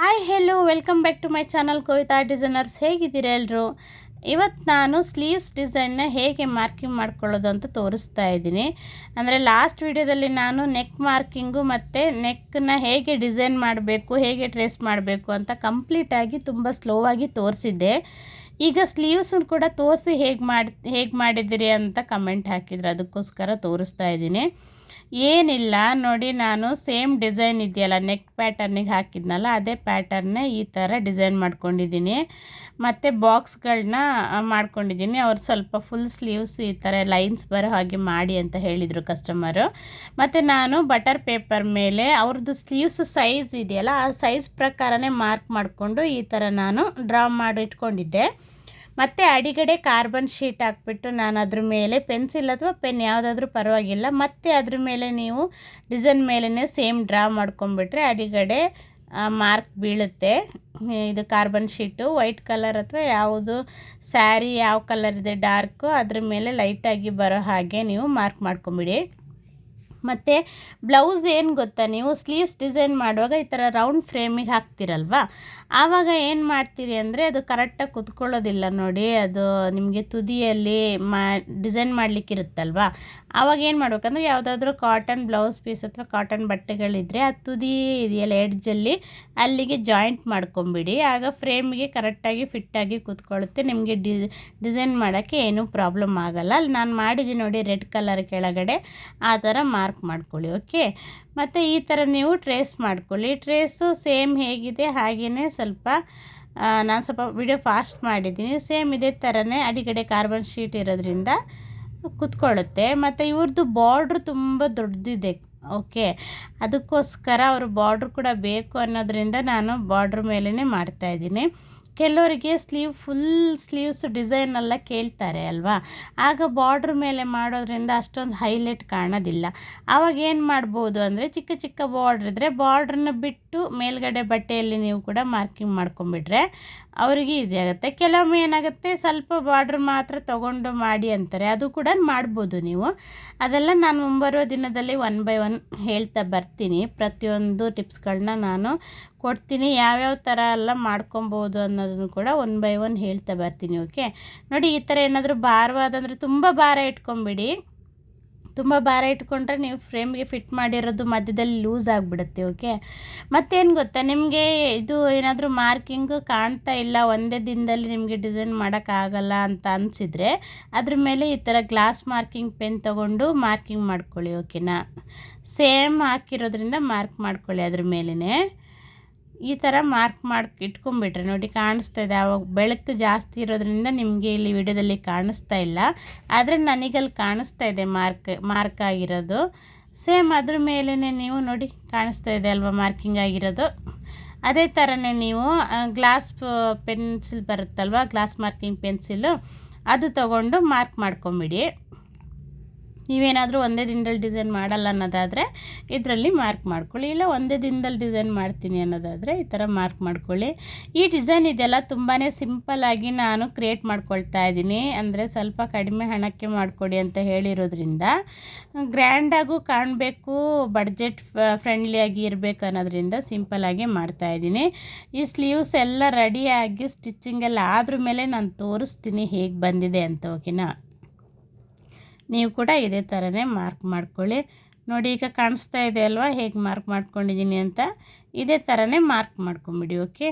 Hi hello welcome back to my channel Kavitha designers. ಹೇಗಿದ್ದೀರಾ ಎಲ್ಲರೂ? ಇವತ್ತು ನಾನು ಸ್ಲೀವ್ಸ್ ಡಿಸೈನ್ನ ಹೇಗೆ ಮಾರ್ಕಿಂಗ್ ಮಾಡ್ಕೊಳ್ಳೋದು ಅಂತ ತೋರಿಸ್ತಾ ಇದ್ದೀನಿ. ಅಂದರೆ ಲಾಸ್ಟ್ ವಿಡಿಯೋದಲ್ಲಿ ನಾನು ನೆಕ್ ಮಾರ್ಕಿಂಗು ಮತ್ತು ನೆಕ್ಕನ್ನ ಹೇಗೆ ಡಿಸೈನ್ ಮಾಡಬೇಕು, ಹೇಗೆ ಟ್ರೇಸ್ ಮಾಡಬೇಕು ಅಂತ ಕಂಪ್ಲೀಟಾಗಿ ತುಂಬ ಸ್ಲೋವಾಗಿ ತೋರಿಸಿದ್ದೆ. ಈಗ ಸ್ಲೀವ್ಸನ್ನು ಕೂಡ ತೋರಿಸಿ ಹೇಗೆ ಮಾಡಿದ್ದೀರಿ ಅಂತ ಕಮೆಂಟ್ ಹಾಕಿದ್ರು, ಅದಕ್ಕೋಸ್ಕರ ತೋರಿಸ್ತಾ ಇದ್ದೀನಿ. ಏನಿಲ್ಲ ನೋಡಿ, ನಾನು ಸೇಮ್ ಡಿಸೈನ್ ಇದೆಯಲ್ಲ ನೆಕ್ ಪ್ಯಾಟರ್ನಿಗೆ ಹಾಕಿದ್ನಲ್ಲ, ಅದೇ ಪ್ಯಾಟರ್ನೇ ಈ ಥರ ಡಿಸೈನ್ ಮಾಡ್ಕೊಂಡಿದ್ದೀನಿ. ಮತ್ತು ಬಾಕ್ಸ್ಗಳನ್ನ ಮಾಡ್ಕೊಂಡಿದ್ದೀನಿ. ಅವ್ರು ಸ್ವಲ್ಪ ಫುಲ್ ಸ್ಲೀವ್ಸ್ ಈ ಥರ ಲೈನ್ಸ್ ಬರೋ ಹಾಗೆ ಮಾಡಿ ಅಂತ ಹೇಳಿದರು ಕಸ್ಟಮರು. ಮತ್ತು ನಾನು ಬಟರ್ ಪೇಪರ್ ಮೇಲೆ ಅವ್ರದ್ದು ಸ್ಲೀವ್ಸ್ ಸೈಜ್ ಇದೆಯಲ್ಲ, ಆ ಸೈಜ್ ಪ್ರಕಾರನೇ ಮಾರ್ಕ್ ಮಾಡಿಕೊಂಡು ಈ ಥರ ನಾನು ಡ್ರಾ ಮಾಡಿ ಇಟ್ಕೊಂಡಿದ್ದೆ. ಮತ್ತು ಅಡಿಗಡೆ ಕಾರ್ಬನ್ ಶೀಟ್ ಹಾಕ್ಬಿಟ್ಟು ನಾನು ಅದ್ರ ಮೇಲೆ ಪೆನ್ಸಿಲ್ ಅಥವಾ ಪೆನ್ ಯಾವುದಾದ್ರೂ ಪರವಾಗಿಲ್ಲ, ಮತ್ತು ಅದ್ರ ಮೇಲೆ ನೀವು ಡಿಸೈನ್ ಮೇಲೇ ಸೇಮ್ ಡ್ರಾ ಮಾಡ್ಕೊಂಬಿಟ್ರೆ ಅಡಿಗಡೆ ಮಾರ್ಕ್ ಬೀಳುತ್ತೆ. ಇದು ಕಾರ್ಬನ್ ಶೀಟು ವೈಟ್ ಕಲರ್ ಅಥವಾ ಯಾವುದು ಸ್ಯಾರಿ ಯಾವ ಕಲರ್ ಇದೆ ಡಾರ್ಕು ಅದ್ರ ಮೇಲೆ ಲೈಟಾಗಿ ಬರೋ ಹಾಗೆ ನೀವು ಮಾರ್ಕ್ ಮಾಡ್ಕೊಂಬಿಡಿ. ಮತ್ತು ಬ್ಲೌಸ್ ಏನು ಗೊತ್ತಾ, ನೀವು ಸ್ಲೀವ್ಸ್ ಡಿಸೈನ್ ಮಾಡುವಾಗ ಈ ಥರ ರೌಂಡ್ ಫ್ರೇಮಿಗೆ ಹಾಕ್ತಿರಲ್ವ, ಆವಾಗ ಏನು ಮಾಡ್ತೀರಿ ಅಂದರೆ ಅದು ಕರೆಕ್ಟಾಗಿ ಕುತ್ಕೊಳ್ಳೋದಿಲ್ಲ ನೋಡಿ. ಅದು ನಿಮಗೆ ತುದಿಯಲ್ಲಿ ಡಿಸೈನ್ ಮಾಡಲಿಕ್ಕಿರುತ್ತಲ್ವ, ಆವಾಗ ಏನು ಮಾಡ್ಬೇಕಂದ್ರೆ ಯಾವುದಾದ್ರೂ ಕಾಟನ್ ಬ್ಲೌಸ್ ಪೀಸ್ ಅಥವಾ ಕಾಟನ್ ಬಟ್ಟೆಗಳಿದ್ದರೆ ಆ ತುದಿ ಇದೆಯಲ್ಲ ಎಡ್ಜಲ್ಲಿ ಅಲ್ಲಿಗೆ ಜಾಯಿಂಟ್ ಮಾಡ್ಕೊಂಬಿಡಿ. ಆಗ ಫ್ರೇಮಿಗೆ ಕರೆಕ್ಟಾಗಿ ಫಿಟ್ಟಾಗಿ ಕೂತ್ಕೊಳ್ಳುತ್ತೆ. ನಿಮಗೆ ಡಿಸೈನ್ ಮಾಡೋಕ್ಕೆ ಏನೂ ಪ್ರಾಬ್ಲಮ್ ಆಗೋಲ್ಲ. ಅಲ್ಲಿ ನಾನು ಮಾಡಿದ್ದೀನಿ ನೋಡಿ ರೆಡ್ ಕಲರ್ ಕೆಳಗಡೆ, ಆ ಥರ ಮಾರ್ಕ್ ಮಾಡ್ಕೊಳ್ಳಿ. ಓಕೆ, ಮತ್ತು ಈ ಥರ ನೀವು ಟ್ರೇಸ್ ಮಾಡ್ಕೊಳ್ಳಿ. ಟ್ರೇಸು ಸೇಮ್ ಹೇಗಿದೆ ಹಾಗೆಯೇ ನಾನು ಸ್ವಲ್ಪ ವಿಡಿಯೋ ಫಾಸ್ಟ್ ಮಾಡಿದ್ದೀನಿ. ಸೇಮ್ ಇದೇ ಥರನೇ ಅಡಿಗಡೆ ಕಾರ್ಬನ್ ಶೀಟ್ ಇರೋದ್ರಿಂದ ಕುತ್ಕೊಳ್ಳುತ್ತೆ. ಮತ್ತು ಇವ್ರದ್ದು ಬಾರ್ಡ್ರ್ ತುಂಬ ದೊಡ್ಡದಿದೆ. ಓಕೆ, ಅದಕ್ಕೋಸ್ಕರ ಅವರು ಬಾರ್ಡ್ರ್ ಕೂಡ ಬೇಕು ಅನ್ನೋದ್ರಿಂದ ನಾನು ಬಾರ್ಡ್ರ್ ಮೇಲೇ ಮಾಡ್ತಾಯಿದ್ದೀನಿ. ಕೆಲವರಿಗೆ ಫುಲ್ ಸ್ಲೀವ್ಸ್ ಡಿಸೈನೆಲ್ಲ ಕೇಳ್ತಾರೆ ಅಲ್ವಾ, ಆಗ ಬಾರ್ಡ್ರ್ ಮೇಲೆ ಮಾಡೋದ್ರಿಂದ ಅಷ್ಟೊಂದು ಹೈಲೈಟ್ ಕಾಣೋದಿಲ್ಲ. ಆವಾಗ ಏನು ಮಾಡ್ಬೋದು ಅಂದರೆ ಚಿಕ್ಕ ಚಿಕ್ಕ ಬಾರ್ಡ್ರ್ ಇದ್ದರೆ ಬಾರ್ಡ್ರನ್ನ ಬಿಟ್ಟು ಮೇಲ್ಗಡೆ ಬಟ್ಟೆಯಲ್ಲಿ ನೀವು ಕೂಡ ಮಾರ್ಕಿಂಗ್ ಮಾಡ್ಕೊಂಬಿಟ್ರೆ ಅವರಿಗೆ ಈಸಿ ಆಗುತ್ತೆ. ಕೆಲವೊಮ್ಮೆ ಏನಾಗುತ್ತೆ ಸ್ವಲ್ಪ ಬಾರ್ಡ್ರ್ ಮಾತ್ರ ತೊಗೊಂಡು ಮಾಡಿ ಅಂತಾರೆ, ಅದು ಕೂಡ ಮಾಡ್ಬೋದು ನೀವು. ಅದೆಲ್ಲ ನಾನು ಮುಂಬರುವ ದಿನದಲ್ಲಿ 1 by 1 ಹೇಳ್ತಾ ಬರ್ತೀನಿ. ಪ್ರತಿಯೊಂದು ಟಿಪ್ಸ್ಗಳನ್ನ ನಾನು ಕೊಡ್ತೀನಿ, ಯಾವ್ಯಾವ ಥರ ಎಲ್ಲ ಮಾಡ್ಕೊಬೋದು ಅನ್ನೋದನ್ನು ಕೂಡ 1 by 1 ಹೇಳ್ತಾ ಬರ್ತೀನಿ. ಓಕೆ ನೋಡಿ, ಈ ಥರ ಏನಾದರೂ ಭಾರವಾದಂದರೆ ತುಂಬ ಭಾರ ಇಟ್ಕೊಂಬಿಡಿ. ತುಂಬ ಭಾರ ಇಟ್ಕೊಂಡ್ರೆ ನೀವು ಫ್ರೇಮ್ಗೆ ಫಿಟ್ ಮಾಡಿರೋದು ಮಧ್ಯದಲ್ಲಿ ಲೂಸ್ ಆಗಿಬಿಡುತ್ತೆ. ಓಕೆ, ಮತ್ತೇನು ಗೊತ್ತಾ, ನಿಮಗೆ ಇದು ಏನಾದರೂ ಮಾರ್ಕಿಂಗು ಕಾಣ್ತಾ ಇಲ್ಲ, ಒಂದೇ ದಿನದಲ್ಲಿ ನಿಮಗೆ ಡಿಸೈನ್ ಮಾಡೋಕ್ಕಾಗಲ್ಲ ಅಂತ ಅನಿಸಿದರೆ ಅದ್ರ ಮೇಲೆ ಈ ಥರ ಗ್ಲಾಸ್ ಮಾರ್ಕಿಂಗ್ ಪೆನ್ ತೊಗೊಂಡು ಮಾರ್ಕಿಂಗ್ ಮಾಡ್ಕೊಳ್ಳಿ. ಓಕೆನಾ, ಸೇಮ್ ಹಾಕಿರೋದ್ರಿಂದ ಮಾರ್ಕ್ ಮಾಡ್ಕೊಳ್ಳಿ. ಅದ್ರ ಮೇಲೇ ಈ ಥರ ಮಾರ್ಕ್ ಇಟ್ಕೊಂಬಿಟ್ರೆ ನೋಡಿ ಕಾಣಿಸ್ತಾ ಇದೆ. ಆವಾಗ ಬೆಳಕು ಜಾಸ್ತಿ ಇರೋದ್ರಿಂದ ನಿಮಗೆ ಇಲ್ಲಿ ವಿಡಿಯೋದಲ್ಲಿ ಕಾಣಿಸ್ತಾ ಇಲ್ಲ, ಆದರೆ ನನಗಲ್ಲಿ ಕಾಣಿಸ್ತಾ ಇದೆ ಮಾರ್ಕ್ ಆಗಿರೋದು. ಸೇಮ್ ಅದ್ರ ಮೇಲೇ ನೀವು ನೋಡಿ ಕಾಣಿಸ್ತಾ ಇದೆ ಅಲ್ವಾ ಮಾರ್ಕಿಂಗ್ ಆಗಿರೋದು. ಅದೇ ಥರನೇ ನೀವು ಗ್ಲಾಸ್ ಪೆನ್ಸಿಲ್ ಬರುತ್ತಲ್ವ, ಗ್ಲಾಸ್ ಮಾರ್ಕಿಂಗ್ ಪೆನ್ಸಿಲು, ಅದು ತೊಗೊಂಡು ಮಾರ್ಕ್ ಮಾಡ್ಕೊಂಬಿಡಿ. ನೀವೇನಾದರೂ ಒಂದೇ ದಿನದಲ್ಲಿ ಡಿಸೈನ್ ಮಾಡಲ್ಲ ಅನ್ನೋದಾದರೆ ಇದರಲ್ಲಿ ಮಾರ್ಕ್ ಮಾಡ್ಕೊಳ್ಳಿ, ಇಲ್ಲ ಒಂದೇ ದಿನದಲ್ಲಿ ಡಿಸೈನ್ ಮಾಡ್ತೀನಿ ಅನ್ನೋದಾದರೆ ಈ ಥರ ಮಾರ್ಕ್ ಮಾಡ್ಕೊಳ್ಳಿ. ಈ ಡಿಸೈನ್ ಇದೆಲ್ಲ ತುಂಬಾ ಸಿಂಪಲ್ಲಾಗಿ ನಾನು ಕ್ರಿಯೇಟ್ ಮಾಡ್ಕೊಳ್ತಾ ಇದ್ದೀನಿ. ಅಂದರೆ ಸ್ವಲ್ಪ ಕಡಿಮೆ ಹಣಕ್ಕೆ ಮಾಡಿಕೊಡಿ ಅಂತ ಹೇಳಿರೋದ್ರಿಂದ, ಗ್ರ್ಯಾಂಡಾಗೂ ಕಾಣಬೇಕು, ಬಡ್ಜೆಟ್ ಫ್ರೆಂಡ್ಲಿಯಾಗಿ ಇರಬೇಕು ಅನ್ನೋದ್ರಿಂದ ಸಿಂಪಲ್ಲಾಗಿ ಮಾಡ್ತಾಯಿದ್ದೀನಿ. ಈ ಸ್ಲೀವ್ಸ್ ಎಲ್ಲ ರೆಡಿಯಾಗಿ ಸ್ಟಿಚಿಂಗ್ ಎಲ್ಲ ಆದ್ರ ಮೇಲೆ ನಾನು ತೋರಿಸ್ತೀನಿ ಹೇಗೆ ಬಂದಿದೆ ಅಂತ. ಓಕೆನಾ, ನೀವು ಕೂಡ ಇದೇ ಥರನೇ ಮಾರ್ಕ್ ಮಾಡ್ಕೊಳ್ಳಿ. ನೋಡಿ ಈಗ ಕಾಣಿಸ್ತಾ ಇದೆ ಅಲ್ವಾ ಹೇಗೆ ಮಾರ್ಕ್ ಮಾಡ್ಕೊಂಡಿದ್ದೀನಿ ಅಂತ, ಇದೇ ಥರನೇ ಮಾರ್ಕ್ ಮಾಡ್ಕೊಂಬಿಡಿ. ಓಕೆ,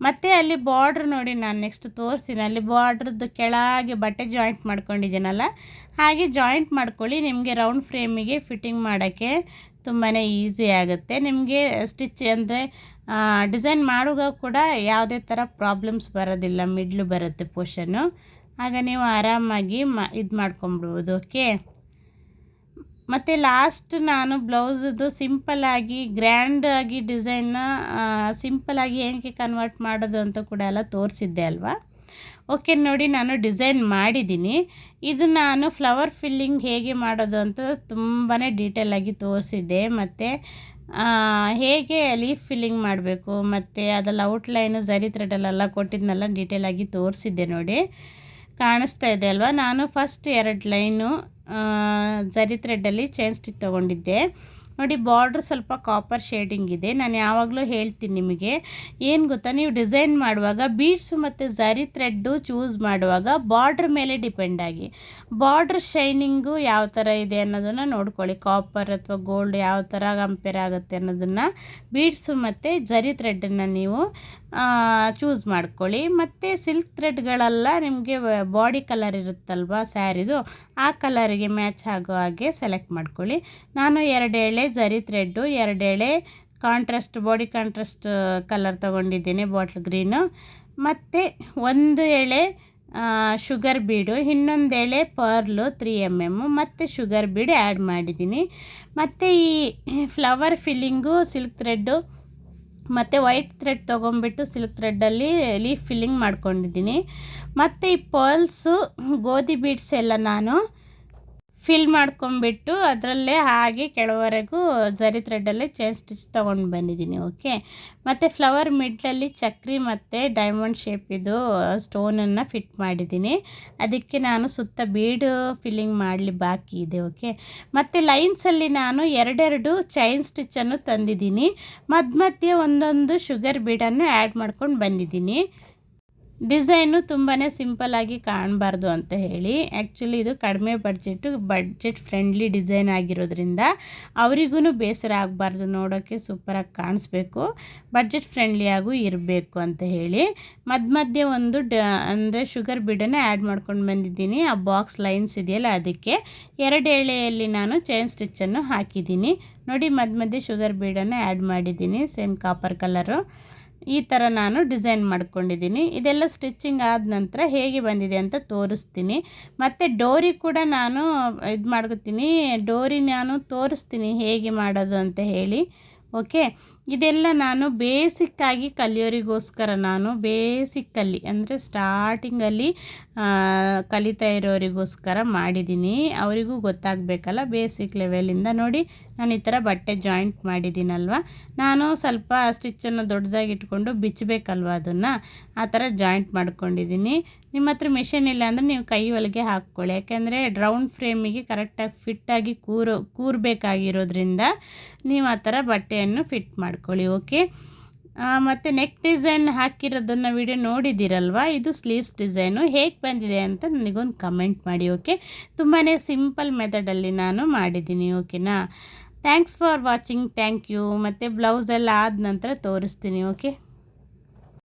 ಮತ್ತು ಅಲ್ಲಿ ಬಾರ್ಡ್ರ್ ನೋಡಿ ನಾನು ನೆಕ್ಸ್ಟ್ ತೋರಿಸ್ತೀನಿ. ಅಲ್ಲಿ ಬಾರ್ಡ್ರದ್ದು ಕೆಳಗೆ ಬಟ್ಟೆ ಜಾಯಿಂಟ್ ಮಾಡ್ಕೊಂಡಿದ್ದೀನಲ್ಲ, ಹಾಗೆ ಜಾಯಿಂಟ್ ಮಾಡ್ಕೊಳ್ಳಿ. ನಿಮಗೆ ರೌಂಡ್ ಫ್ರೇಮಿಗೆ ಫಿಟ್ಟಿಂಗ್ ಮಾಡೋಕ್ಕೆ ತುಂಬಾ ಈಸಿ ಆಗುತ್ತೆ. ನಿಮಗೆ ಸ್ಟಿಚ್ ಅಂದರೆ ಡಿಸೈನ್ ಮಾಡುವಾಗ ಕೂಡ ಯಾವುದೇ ಥರ ಪ್ರಾಬ್ಲಮ್ಸ್ ಬರೋದಿಲ್ಲ, ಮಿಡ್ಲು ಬರುತ್ತೆ ಪೋರ್ಷನ್ನು, ಆಗ ನೀವು ಆರಾಮಾಗಿ ಇದು ಮಾಡ್ಕೊಂಬಿಡ್ಬೋದು. ಓಕೆ, ಮತ್ತು ಲಾಸ್ಟ್ ನಾನು ಬ್ಲೌಸದ್ದು ಸಿಂಪಲ್ಲಾಗಿ ಗ್ರ್ಯಾಂಡಾಗಿ ಡಿಸೈನ್ನ ಸಿಂಪಲ್ಲಾಗಿ ಏನಕ್ಕೆ ಕನ್ವರ್ಟ್ ಮಾಡೋದು ಅಂತ ಕೂಡ ಎಲ್ಲ ತೋರಿಸಿದ್ದೆ ಅಲ್ವಾ. ಓಕೆ ನೋಡಿ, ನಾನು ಡಿಸೈನ್ ಮಾಡಿದ್ದೀನಿ. ಇದು ನಾನು ಫ್ಲವರ್ ಫಿಲ್ಲಿಂಗ್ ಹೇಗೆ ಮಾಡೋದು ಅಂತ ತುಂಬಾ ಡೀಟೇಲಾಗಿ ತೋರಿಸಿದ್ದೆ. ಮತ್ತು ಹೇಗೆ ಲೀಫ್ ಫಿಲ್ಲಿಂಗ್ ಮಾಡಬೇಕು ಮತ್ತು ಅದೆಲ್ಲ ಔಟ್ಲೈನು ಝರಿ ಥ್ರೆಡಲ್ಲೆಲ್ಲ ಕೊಟ್ಟಿದ್ದನ್ನೆಲ್ಲ ಡೀಟೇಲಾಗಿ ತೋರಿಸಿದ್ದೆ ನೋಡಿ. ಕಾಣಿಸ್ತಾ ಇದೆ ಅಲ್ವಾ. ನಾನು ಫಸ್ಟ್ 2 ಲೈನು ಝರಿ ಥ್ರೆಡ್ಡಲ್ಲಿ ಚೈನ್ ಸ್ಟಿಚ್ ತೊಗೊಂಡಿದ್ದೆ ನೋಡಿ ಬಾರ್ಡ್ರ್ ಸ್ವಲ್ಪ ಕಾಪರ್ ಶೇಡಿಂಗ್ ಇದೆ. ನಾನು ಯಾವಾಗಲೂ ಹೇಳ್ತೀನಿ ನಿಮಗೆ, ಏನು ಗೊತ್ತಾ, ನೀವು ಡಿಸೈನ್ ಮಾಡುವಾಗ ಬೀಡ್ಸು ಮತ್ತು ಝರಿ ಥ್ರೆಡ್ಡು ಚೂಸ್ ಮಾಡುವಾಗ ಬಾರ್ಡ್ರ್ ಮೇಲೆ ಡಿಪೆಂಡ್ ಆಗಿ, ಬಾರ್ಡ್ರ್ ಶೈನಿಂಗು ಯಾವ ಥರ ಇದೆ ಅನ್ನೋದನ್ನು ನೋಡ್ಕೊಳ್ಳಿ. ಕಾಪರ್ ಅಥವಾ ಗೋಲ್ಡ್ ಯಾವ ಥರ ಕಂಪೇರ್ ಆಗುತ್ತೆ ಅನ್ನೋದನ್ನು ಬೀಡ್ಸು ಮತ್ತು ಝರಿ ಥ್ರೆಡ್ಡನ್ನು ನೀವು ಚೂಸ್ ಮಾಡ್ಕೊಳ್ಳಿ. ಮತ್ತು ಸಿಲ್ಕ್ ಥ್ರೆಡ್ಗಳೆಲ್ಲ ನಿಮಗೆ ಬಾಡಿ ಕಲರ್ ಇರುತ್ತಲ್ವ ಸ್ಯಾರಿದು, ಆ ಕಲರಿಗೆ ಮ್ಯಾಚ್ ಆಗೋ ಹಾಗೆ ಸೆಲೆಕ್ಟ್ ಮಾಡ್ಕೊಳ್ಳಿ. ನಾನು 2 ಎಳೆ ಝರಿ ಥ್ರೆಡ್ಡು, 2 ಎಳೆ ಬಾಡಿ ಕಾಂಟ್ರಾಸ್ಟ್ ಕಲರ್ ತೊಗೊಂಡಿದ್ದೀನಿ, ಬಾಟ್ಲ್ ಗ್ರೀನು, ಮತ್ತು 1 ಎಳೆ ಶುಗರ್ ಬೀಡು, ಇನ್ನೊಂದು ಎಳೆ ಪರ್ಲು 3 mm ಮತ್ತು ಶುಗರ್ ಬೀಡ್ ಆ್ಯಡ್ ಮಾಡಿದ್ದೀನಿ. ಮತ್ತು ಈ ಫ್ಲವರ್ ಫಿಲ್ಲಿಂಗು ಸಿಲ್ಕ್ ಥ್ರೆಡ್ಡು ಮತ್ತು ವೈಟ್ ಥ್ರೆಡ್ ತೊಗೊಂಬಿಟ್ಟು ಸಿಲ್ಕ್ ಥ್ರೆಡ್ಡಲ್ಲಿ ಲೀಫ್ ಫಿಲ್ಲಿಂಗ್ ಮಾಡ್ಕೊಂಡಿದ್ದೀನಿ. ಮತ್ತು ಈ ಪರ್ಲ್ಸು ಗೋಧಿ ಬೀಡ್ಸ್ ಎಲ್ಲ ನಾನು ಫಿಲ್ ಮಾಡ್ಕೊಂಬಿಟ್ಟು ಅದರಲ್ಲೇ ಹಾಗೆ ಕೆಳವರೆಗೂ ಝರಿ ಥ್ರೆಡ್ಡಲ್ಲೇ ಚೈನ್ ಸ್ಟಿಚ್ ತೊಗೊಂಡು ಬಂದಿದ್ದೀನಿ. ಓಕೆ, ಮತ್ತು ಫ್ಲವರ್ ಮಿಡ್ಲಲ್ಲಿ ಚಕ್ರಿ ಮತ್ತು ಡೈಮಂಡ್ ಶೇಪಿದು ಸ್ಟೋನನ್ನು ಫಿಟ್ ಮಾಡಿದ್ದೀನಿ. ಅದಕ್ಕೆ ನಾನು ಸುತ್ತ ಬೀಡು ಫಿಲ್ಲಿಂಗ್ ಮಾಡಲಿ ಬಾಕಿ ಇದೆ. ಓಕೆ, ಮತ್ತು ಲೈನ್ಸಲ್ಲಿ ನಾನು 2 ಚೈನ್ ಸ್ಟಿಚ್ಚನ್ನು ತಂದಿದ್ದೀನಿ. ಮಧ್ಯೆ ಒಂದೊಂದು ಶುಗರ್ ಬೀಡನ್ನು ಆ್ಯಡ್ ಮಾಡ್ಕೊಂಡು ಬಂದಿದ್ದೀನಿ. ಡಿಸೈನು ತುಂಬಾ ಸಿಂಪಲ್ಲಾಗಿ ಕಾಣಬಾರ್ದು ಅಂತ ಹೇಳಿ, ಆ್ಯಕ್ಚುಲಿ ಇದು ಕಡಿಮೆ ಬಡ್ಜೆಟ್ ಫ್ರೆಂಡ್ಲಿ ಡಿಸೈನ್ ಆಗಿರೋದ್ರಿಂದ ಅವರಿಗೂ ಬೇಸರ ಆಗಬಾರ್ದು, ನೋಡೋಕ್ಕೆ ಸೂಪರಾಗಿ ಕಾಣಿಸ್ಬೇಕು, ಬಡ್ಜೆಟ್ ಫ್ರೆಂಡ್ಲಿಯಾಗೂ ಇರಬೇಕು ಅಂತ ಹೇಳಿ ಮಧ್ಯೆ ಒಂದು ಅಂದರೆ ಶುಗರ್ ಬೀಡನ್ನು ಆ್ಯಡ್ ಮಾಡ್ಕೊಂಡು ಬಂದಿದ್ದೀನಿ. ಆ ಬಾಕ್ಸ್ ಲೈನ್ಸ್ ಇದೆಯಲ್ಲ ಅದಕ್ಕೆ 2 ಎಳೆಯಲ್ಲಿ ನಾನು ಚೈನ್ ಸ್ಟಿಚ್ಚನ್ನು ಹಾಕಿದ್ದೀನಿ. ನೋಡಿ, ಮಧ್ಯೆ ಶುಗರ್ ಬೀಡನ್ನು ಆ್ಯಡ್ ಮಾಡಿದ್ದೀನಿ, ಸೇಮ್ ಕಾಪರ್ ಕಲರು. ಈ ಥರ ನಾನು ಡಿಸೈನ್ ಮಾಡ್ಕೊಂಡಿದ್ದೀನಿ. ಇದೆಲ್ಲ ಸ್ಟಿಚ್ಚಿಂಗ್ ಆದ ನಂತರ ಹೇಗೆ ಬಂದಿದೆ ಅಂತ ತೋರಿಸ್ತೀನಿ. ಮತ್ತು ಡೋರಿ ಕೂಡ ನಾನು ಡೋರಿ ನಾನು ತೋರಿಸ್ತೀನಿ ಹೇಗೆ ಮಾಡೋದು ಅಂತ ಹೇಳಿ. ಓಕೆ, ಇದೆಲ್ಲ ನಾನು ಬೇಸಿಕ್ಕಾಗಿ ಕಲಿಯೋರಿಗೋಸ್ಕರ, ನಾನು ಬೇಸಿಕ್ಕಲ್ಲಿ ಅಂದರೆ ಸ್ಟಾರ್ಟಿಂಗಲ್ಲಿ ಕಲಿತಾ ಇರೋರಿಗೋಸ್ಕರ ಮಾಡಿದ್ದೀನಿ. ಅವರಿಗೂ ಗೊತ್ತಾಗಬೇಕಲ್ಲ ಬೇಸಿಕ್ ಲೆವೆಲಿಂದ. ನೋಡಿ, ನಾನು ಈ ಥರ ಬಟ್ಟೆ ಜಾಯಿಂಟ್ ಮಾಡಿದ್ದೀನಲ್ವ, ನಾನು ಸ್ವಲ್ಪ ಸ್ಟಿಚ್ಚನ್ನು ದೊಡ್ಡದಾಗಿ ಇಟ್ಕೊಂಡು ಬಿಚ್ಚಬೇಕಲ್ವ ಅದನ್ನು, ಆ ಥರ ಜಾಯಿಂಟ್ ಮಾಡ್ಕೊಂಡಿದ್ದೀನಿ. ನಿಮ್ಮ ಹತ್ರ ಮಿಷಿನ್ ಇಲ್ಲ ಅಂದರೆ ನೀವು ಕೈ ಹೊಲಿಗೆ ಹಾಕ್ಕೊಳ್ಳಿ, ಯಾಕೆಂದರೆ ರೌಂಡ್ ಫ್ರೇಮಿಗೆ ಕರೆಕ್ಟಾಗಿ ಫಿಟ್ಟಾಗಿ ಕೂರಬೇಕಾಗಿರೋದ್ರಿಂದ ನೀವು ಆ ಥರ ಬಟ್ಟೆಯನ್ನು ಫಿಟ್ ಮಾಡ್ಕೊಳ್ಳಿ. ಓಕೆ, ಮತ್ತು ನೆಕ್ ಡಿಸೈನ್ ಹಾಕಿರೋದನ್ನು ವಿಡಿಯೋ ನೋಡಿದ್ದೀರಲ್ವ, ಇದು ಸ್ಲೀವ್ಸ್ ಡಿಸೈನು ಹೇಗೆ ಬಂದಿದೆ ಅಂತ ನನಗೊಂದು ಕಮೆಂಟ್ ಮಾಡಿ. ಓಕೆ, ತುಂಬಾ ಸಿಂಪಲ್ ಮೆಥಡಲ್ಲಿ ನಾನು ಮಾಡಿದ್ದೀನಿ. ಓಕೆನಾ, thanks for watching, thank you. ಮತ್ತು ಬ್ಲೌಸೆಲ್ಲ ಆದ ನಂತರ ತೋರಿಸ್ತೀನಿ. ಓಕೆ.